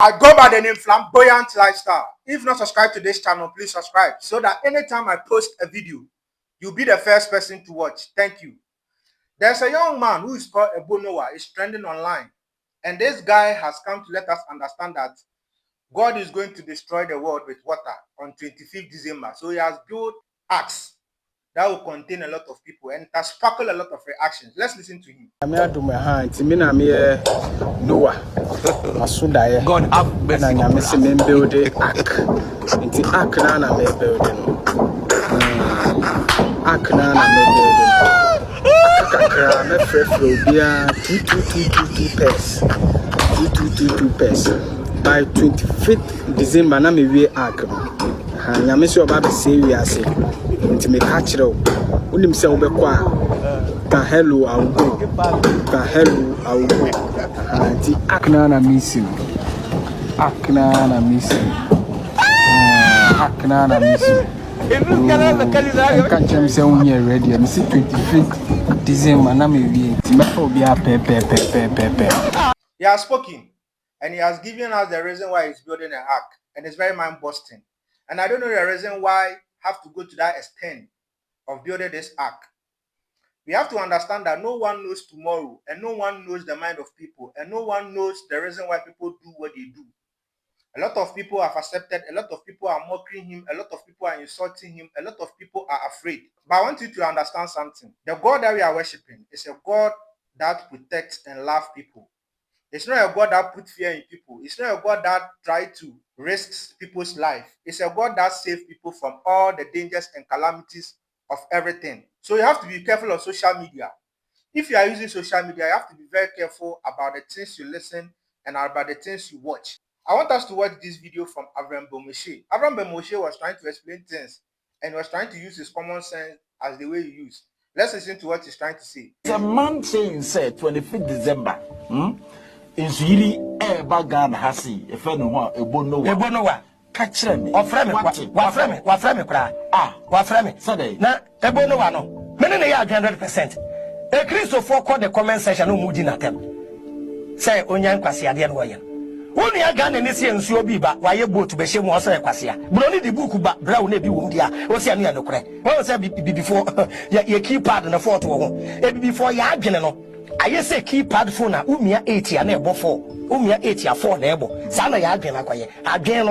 I go by the name Flamboyant Lifestyle. If not subscribed to this channel, please subscribe so that anytime I post a video, you'll be the first person to watch. Thank you. There's a young man who is called Ebo Noah. He's trending online. And this guy has come to let us understand that God is going to destroy the world with water on 25th December. So he has built arks that will contain a lot of people and it has sparkled a lot of reactions. Let's listen to him. God have mercy. I'm building ark. Into ark na me building. Ark na me building. Akakra me frefro bia 2222 pairs. 2222 pairs. By 25th December na me we ark. Ha nyame so ba be say we ase. Nti me ka kire o. Unim se wo be kwa. Ka hello I will go. Ka hello I will go. Nti ark na missing. Aknana missing. Aknana missing. Can't you say when you're ready? I'm 25th December. Na me be. He has spoken and he has given us the reason why he's building an ark, and it's very mind-busting. And I don't know the reason why have to go to that extent of building this ark. We have to understand that no one knows tomorrow, and no one knows the mind of people, and no one knows the reason why people do what they do. A lot of people have accepted, a lot of people are mocking him, a lot of people are insulting him, a lot of people are afraid. But I want you to understand something. The God that we are worshiping is a God that protects and loves people. It's not a God that puts fear in people. It's not a God that tries to risk people's life. It's a God that saves people from all the dangers and calamities of everything. So you have to be careful of social media. If you are using social media, you have to be very careful about the things you listen and about the things you watch. I want us to watch this video from Avram Bomoshe. Avram Bomoshe was trying to explain things and was trying to use his common sense as the way he used. Let's listen to what he's trying to say. It's a man saying, say, 25th December. It's really a bagan hasi. If I know Ebo Noah. Catch them. Waframe. Sunday. Now, Ebo Noah no. Many 100%. A Christopher called the comment section no moody na them. Say, Onyan Kwasi Adian Wayan. Only a gun and this year and so be back while you go to Besham was a Quasia. But only the book about brown maybe won't ya. What's your near no crack? What was before your key pad and a photo home? Before ya general. I say key pad phone, Umia 80 and able 4. Umia 80 or 4 neighbor. Sana Yagana, again,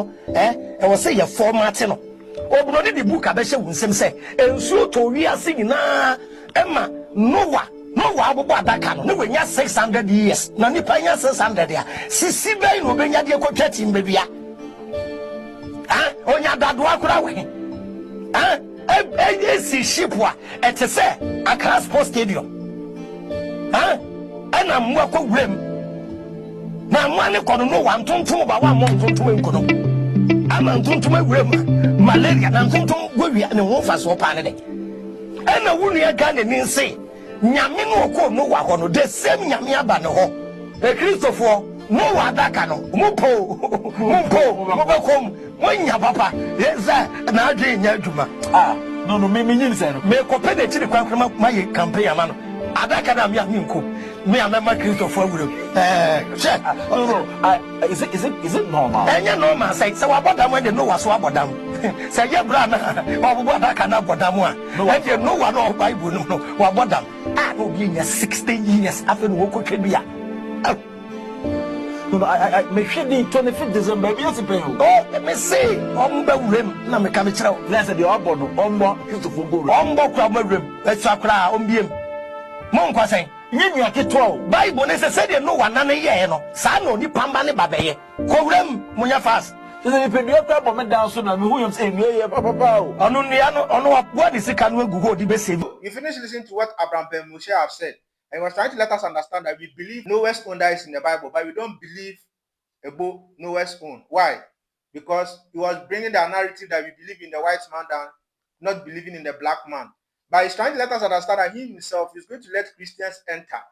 I will say your 4 Martino. Oh, but only the book I bet you say, and so to we are singing, Emma, Noah. No, I will buy that canon. No, when you're 600 years, no, you pay 600 years. Sissy Bay will bring your coquette in baby. Ah, on your dad walk away. Ah, a ship at a say, a class post stadium. Ah, and I'm walking grim. Now, money can know one ton about 1 month to Incono. I'm on to my grim malaria, and I'm to worry and wolf as well. And I wouldn't get an insane. Nyame no ko no wa hono the same nyame aba ne ho e Christopher no wa daka no mpo mobekom wonya papa yesa na adwe nya adwuma no me nyin se no me ko pe de chiri kwankrama maye campaign ama no adaka na me nko me amema Christopher awuro check no is it normal enya normal say wa bodam we de no wa so abodam say ye bra na wa bodaka na bodam a e de no wa no Bible no wa bodam no be in 16 years after no ko twedua no I me hwedi 25th December be as pay oh me say omba wurem na me ka me kire na say the obodo ombo Christopher go ombo kwa mawurem etu akra ombiem mo nkwa sen nyinu aketo Bible ne say de no wa na ne ye no sa no ni pamba ne babeye ko wurem munya fast. You say if you have a down so now, who you say, Papa? What is the can we go the best? You finish listening to what Abraham Ben Moshe have said, and he was trying to let us understand that we believe Noah's own that is in the Bible, but we don't believe about Noah's own. Why? Because he was bringing the narrative that we believe in the white man than not believing in the black man. But he's trying to let us understand that he himself is going to let Christians enter.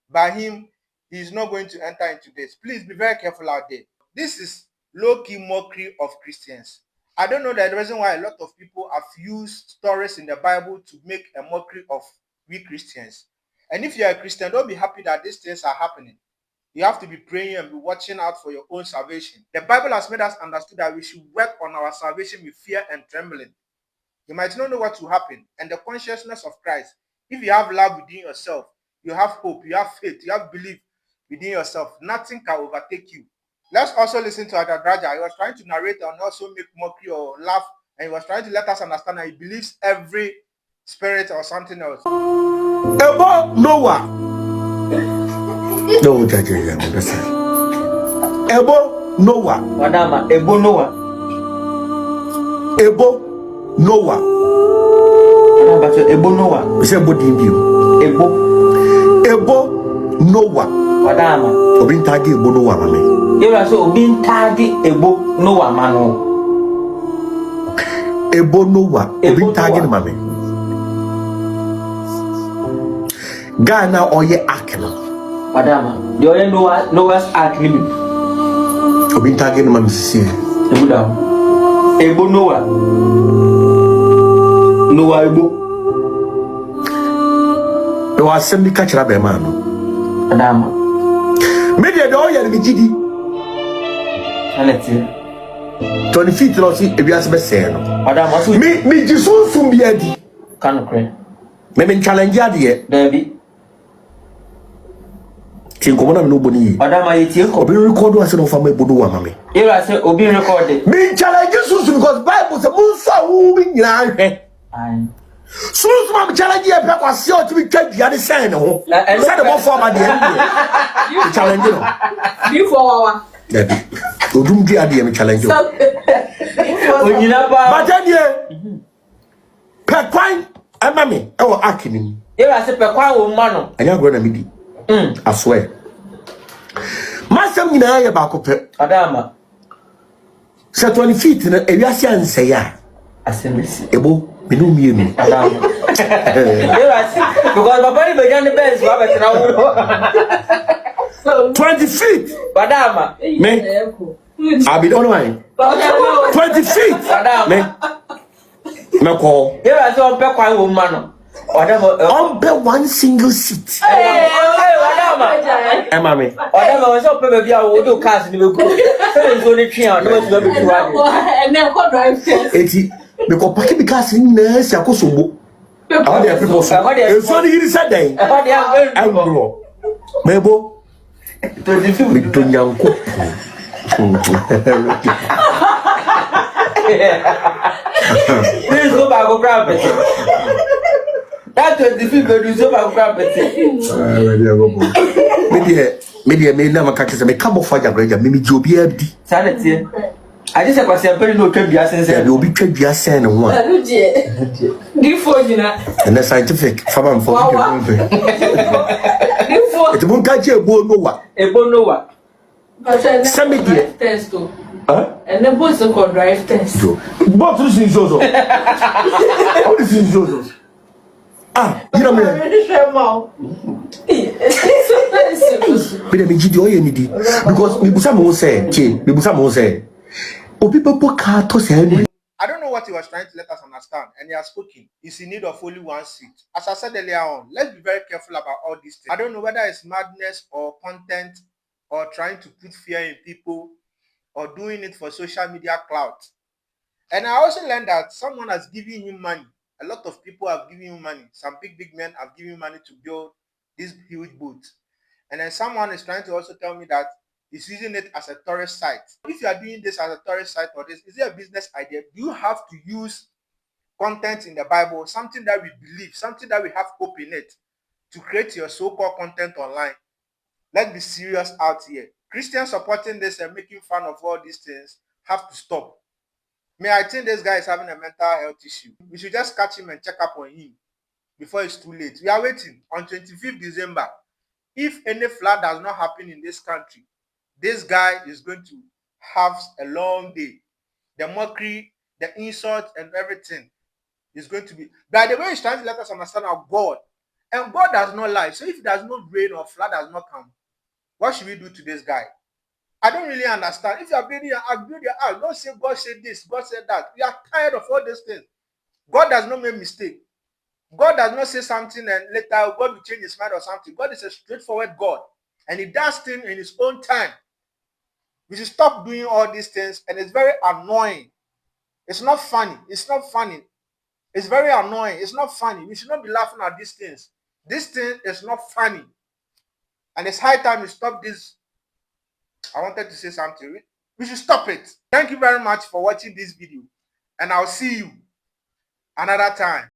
By him, he is not going to enter into this. Please be very careful out there. This is low-key mockery of Christians. I don't know the reason why a lot of people have used stories in the Bible to make a mockery of we Christians. And if you're a Christian, don't be happy that these things are happening. You have to be praying and be watching out for your own salvation. The Bible has made us understand that we should work on our salvation with fear and trembling. You might not know what will happen, and the consciousness of Christ. If you have love within yourself, you have hope, you have faith, you have belief within yourself, nothing can overtake you. Let's also listen to Adagraja. He was trying to narrate and also make mockery or laugh, and he was trying to let us understand that he believes every spirit or something else. Ebo Noah. No, Jaja, Ebo Noah. Madama, Ebo Noah. Ebo Noah. But Ebo Noah. We say Ebo Dimbu. Ebo Noah. Madama. Obin tagi Ebo Noah mame. You are so Obin tagi Ebo Noah mano. Ebo Noah. Obin tagi mame. Ghana oye akeno. Madama, the oye Noah's ark ni. Obin tagi mame sisi. Ebo down. Ebo Noah. Noah Ebo. No assembly kachira be man no. Madama. Media do oye ni gidi. Aneti. 20 feet no si ebiase be say no. Madama so me jisunsun bi adi. Kanu kre. Me challenge ade. Baby. Tinko na no boni. Madama yeti ko. Obi record wa se no fama Ebo Noah mame. You are say Obi record. Me challenge sunsun because Bible say munsa wo bi nyina hwe. Aye. Sunsun ma challenge e pe kwase o ti bi twa dia de sen ho. Say the more form de e. Challenge no. Before wawa. Debi. Odum di ade me challenge. Onyina ba. But then pe kwan ama me e wo akini. You are say pe kwa wo ma no. Anya gro na me di. I swear. Masam nyina ye ba ko pe. Madama. Say 20 feet na ewiase anse ya. Assembly. Ebo me no mienu. Madama. Because Papa ni bejan the best wa betra wo. 20 feet. Madama. Me. I be don't mind. 20 feet. Me. Me call. You are say on pe kwa wo ma no. On be one single seat. Hey, Madama. Emma me. Madama we say pe be a wo do cars ni be go. Say nzo ni twi an, no we be twi wa. And then go drive test. Eti me ko paki bi cars ni na si akosobo. All the people so. E so ni said den. E ba dia I'm bro. Mebo. To the film Me to nyanko. Please go back go grab it. That 25 go so back grab it. Me na makaka se me kabo fa jagraja me ji obi abi. Sanity. I just say kwase no twa bia sense. E obi twa bia sen ho a. Anu die. Before jina. And the scientific fabam for people. Before. It won't catch Ebo Noah. Ebo Noah. Send me there. Test too. And then both so called drive test. Both is in Zozo. How is in Zozo? Ah, you know me. Me jidi oye ni di because me busa mo say obi bebo ka to say ni. I don't know what he was trying to let us understand, and he has spoken. He's in need of only one seat. As I said earlier on, let's be very careful about all these things. I don't know whether it's madness or content or trying to put fear in people or doing it for social media clout. And I also learned that someone has given him money. A lot of people have given him money. Some big men have given him money to build this huge boat. And then someone is trying to also tell me that he's using it as a tourist site. If you are doing this as a tourist site or this, is it a business idea? Do you have to use content in the Bible, something that we believe, something that we have hope in it, to create your so-called content online? Let's be serious out here. Christians supporting this and making fun of all these things have to stop. I think this guy is having a mental health issue. We should just catch him and check up on him before it's too late. We are waiting on 25th December. If any flood does not happen in this country, this guy is going to have a long day. The mockery, the insult, and everything is going to be. By the way, he's trying to let us understand our God. And God does not lie. So if there's no rain or flood does not come, what should we do to this guy? I don't really understand. If you are building your house, build your house. Don't say God said this, God said that. We are tired of all these things. God does not make mistake. God does not say something and later God will change his mind or something. God is a straightforward God. and he does things in his own time. We should stop doing all these things, and it's very annoying. It's not funny. It's not funny. It's very annoying. It's not funny. We should not be laughing at these things. This thing is not funny. And it's high time we stop this. I wanted to say something. We should stop it. Thank you very much for watching this video. And I'll see you another time.